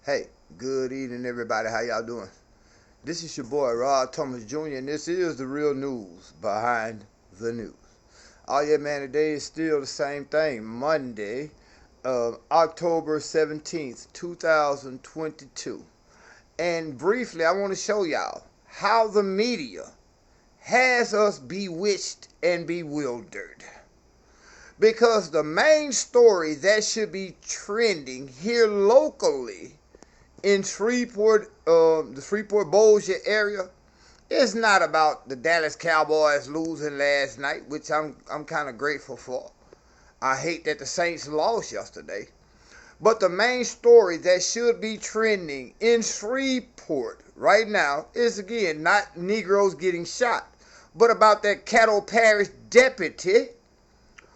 Hey, good evening, everybody. How y'all doing? This is your boy, Rod Thomas Jr., and this is the real news behind the news. Oh, yeah, man, today is still the same thing. Monday, October 17th, 2022. And briefly, I want to show y'all how the media has us bewitched and bewildered. Because the main story that should be trending here locally in Shreveport, the Shreveport Bossier area, it's not about the Dallas Cowboys losing last night, which I'm kind of grateful for. I hate that the Saints lost yesterday. But the main story that should be trending in Shreveport right now is, again, not Negroes getting shot, but about that Caddo Parish deputy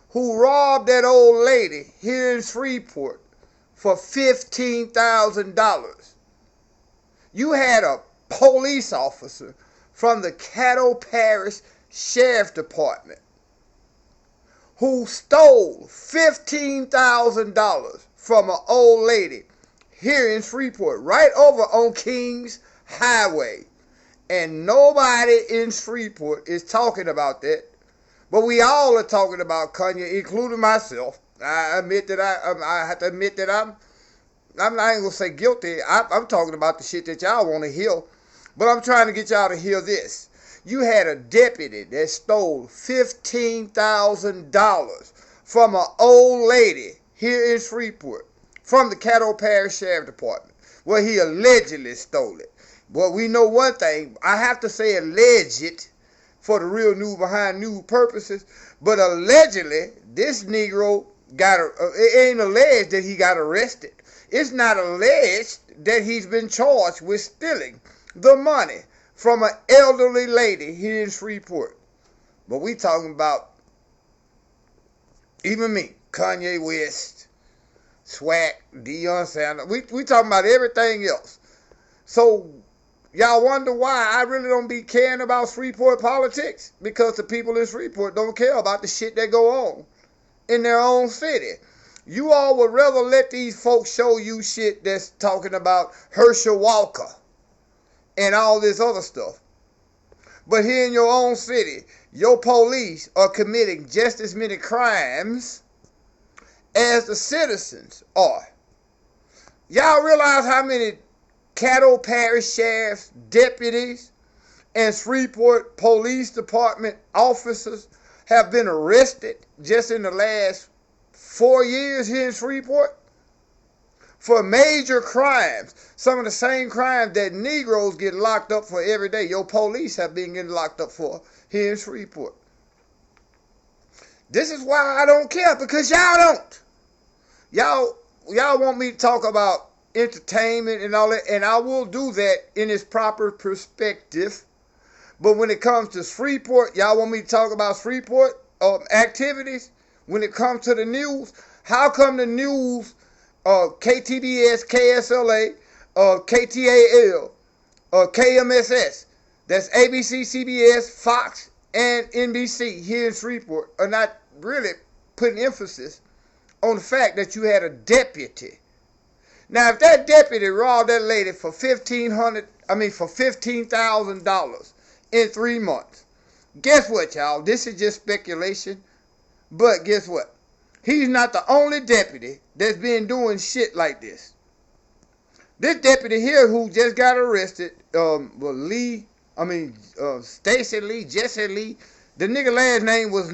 who robbed that old lady here in Shreveport for $15,000. You had a police officer from the Caddo Parish Sheriff Department who stole $15,000 from an old lady here in Shreveport, right over on Kings Highway. And nobody in Shreveport is talking about that. But we all are talking about Kanye, including myself. I admit that I have to admit that I'm not even going to say guilty. I'm talking about the shit that y'all want to hear. But I'm trying to get y'all to hear this. You had a deputy that stole $15,000 from an old lady here in Shreveport from the Caddo Parish Sheriff Department, where he allegedly stole it. Well, we know one thing. I have to say alleged for the real news behind news purposes. But allegedly, this Negro it ain't alleged that he got arrested. It's not alleged that he's been charged with stealing the money from an elderly lady here in Shreveport. But we talking about, even me, Kanye West, Swag, Deion Sanders. We talking about everything else. So y'all wonder why I really don't be caring about Shreveport politics? Because the people in Shreveport don't care about the shit that go on in their own city. You all would rather let these folks show you shit that's talking about Herschel Walker and all this other stuff. But here in your own city, your police are committing just as many crimes as the citizens are. Y'all realize how many Caddo Parish sheriffs, deputies, and Shreveport Police Department officers have been arrested just in the last 4 years here in Shreveport for major crimes? Some of the same crimes that Negroes get locked up for every day. Your police have been getting locked up for here in Shreveport. This is why I don't care, because y'all don't. Y'all want me to talk about entertainment and all that, and I will do that in its proper perspective. But when it comes to Shreveport, y'all want me to talk about Shreveport activities? When it comes to the news, how come the news, KTBS, KSLA, KTAL, KMSS, that's ABC, CBS, Fox, and NBC here in Shreveport, are not really putting emphasis on the fact that you had a deputy? Now, if that deputy robbed that lady for $15,000 in 3 months, guess what, y'all? This is just speculation. But guess what? He's not the only deputy that's been doing shit like this. This deputy here who just got arrested, Stacy Lee, Jesse Lee, the nigga last name was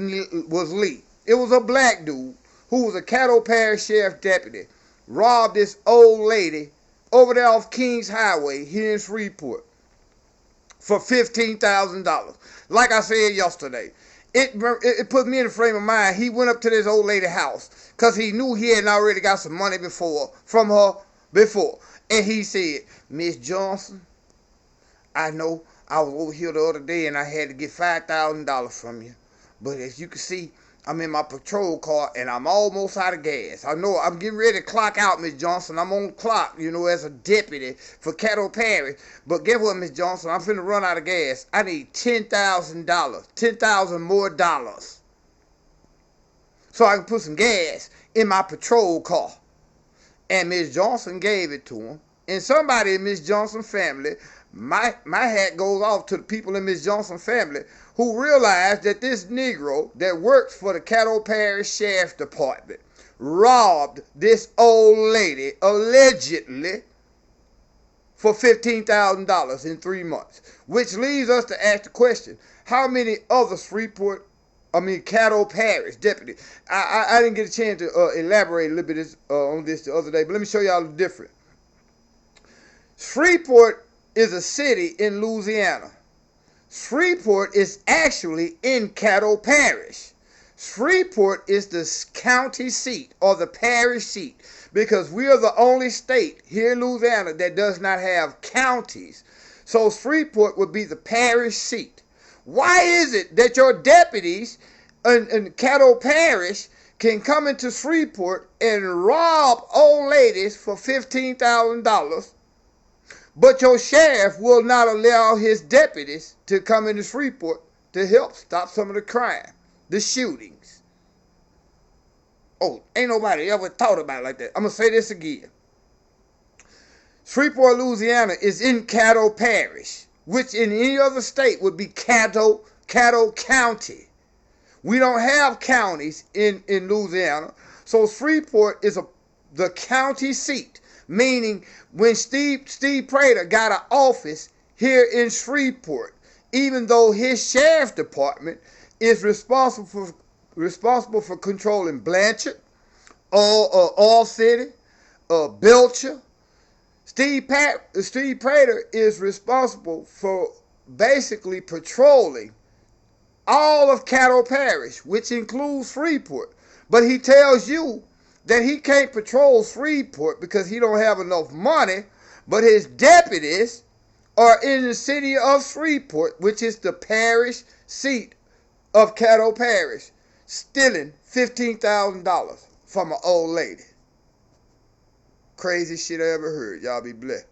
Lee. It was a black dude who was a Caddo Parish Sheriff deputy, robbed this old lady over there off Kings Highway here in Shreveport for $15,000. Like I said yesterday, it put me in the frame of mind. He went up to this old lady house because he knew he had already got some money from her before. And he said, "Miss Johnson, I know I was over here the other day and I had to get $5,000 from you. But as you can see, I'm in my patrol car and I'm almost out of gas. I know I'm getting ready to clock out, Miss Johnson. I'm on the clock, as a deputy for Caddo Parish. But guess what, Miss Johnson? I'm finna run out of gas. I need $10,000, $10,000 more dollars, so I can put some gas in my patrol car." And Miss Johnson gave it to him And somebody in Miss Johnson's family, my hat goes off to the people in Miss Johnson's family who realized that this Negro that works for the Caddo Parish Sheriff's Department robbed this old lady allegedly for $15,000 in 3 months. Which leads us to ask the question, how many other Caddo Parish deputies? I didn't get a chance to elaborate a little bit on this the other day, but let me show y'all the difference. Shreveport is a city in Louisiana. Shreveport is actually in Caddo Parish. Shreveport is the county seat or the parish seat because we are the only state here in Louisiana that does not have counties. So Shreveport would be the parish seat. Why is it that your deputies in Caddo Parish can come into Shreveport and rob old ladies for $15,000, but your sheriff will not allow his deputies to come into Shreveport to help stop some of the crime, the shootings? Oh, ain't nobody ever thought about it like that. I'm going to say this again. Shreveport, Louisiana is in Caddo Parish, which in any other state would be Caddo County. We don't have counties in Louisiana, so Shreveport is the county seat, meaning when Steve Prater got an office here in Shreveport, even though his sheriff's department is responsible for controlling Blanchard, All City, Belcher, Steve Prater is responsible for basically patrolling all of Caddo Parish, which includes Shreveport. But he tells you that he can't patrol Shreveport because he don't have enough money, but his deputies are in the city of Shreveport, which is the parish seat of Caddo Parish, stealing $15,000 from an old lady. Crazy shit I ever heard. Y'all be blessed.